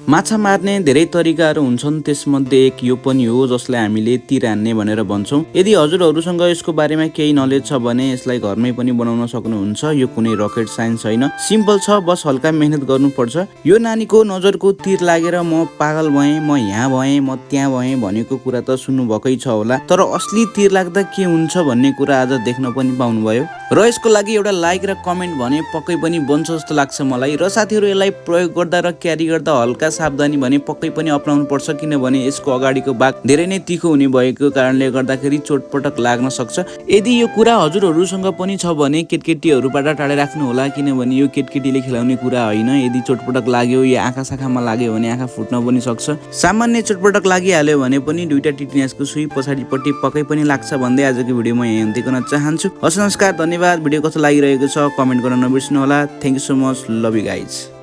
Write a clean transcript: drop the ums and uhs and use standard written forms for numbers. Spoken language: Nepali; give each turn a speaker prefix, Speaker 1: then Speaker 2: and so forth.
Speaker 1: माछा मार्ने धेरै तरिकाहरू हुन्छन्, त्यसमध्ये एक यो पनि हो जसलाई हामीले तीर हान्ने भनेर भन्छौँ। यदि हजुरहरूसँग यसको बारेमा केही नलेज छ भने यसलाई घरमै पनि बनाउन सक्नुहुन्छ। यो कुनै रकेट साइन्स होइन, सिम्पल छ, बस हल्का मेहनत गर्नुपर्छ। यो नानीको नजरको तीर लागेर म पागल भएँ, म यहाँ भएँ, म त्यहाँ भएँ भनेको कुरा त सुन्नुभएकै छ होला, तर असली तीर लाग्दा के हुन्छ भन्ने कुरा आज देख्न पनि पाउनुभयो। र यसको लागि एउटा लाइक र कमेन्ट भने पक्कै पनि बन्छ जस्तो लाग्छ मलाई। र साथीहरू, यसलाई प्रयोग गर्दा र क्यारी गर्दा हल्का सावधानी भने पक्कै पनि अपनाउनु पर्छ, किनभने यसको अगाडिको भाग धेरै नै तिखो हुने भएको कारणले गर्दाखेरि चोटपटक लाग्न सक्छ। यदि यो कुरा हजुरहरूसँग पनि छ भने केटकेटीहरूबाट टाढा राख्नु होला, किनभने यो केटकेटीले खेलाउने कुरा होइन। यदि चोटपटक लाग्यो या आँखा साखामा लाग्यो भने आँखा फुट्न पनि सक्छ। सामान्य चोटपटक लागिहाल्यो भने पनि दुईटा टिटेनसको सुई पछाडिपट्टि पक्कै पनि लाग्छ भन्दै आजको भिडियो म यहाँ अन्त्य गर्न चाहन्छु। हस्, नमस्कार, धन्यवाद। भिडियो कस्तो लागिरहेको छ कमेन्ट गर्न नबिर्सनु होला। Thank you so much, love you guys.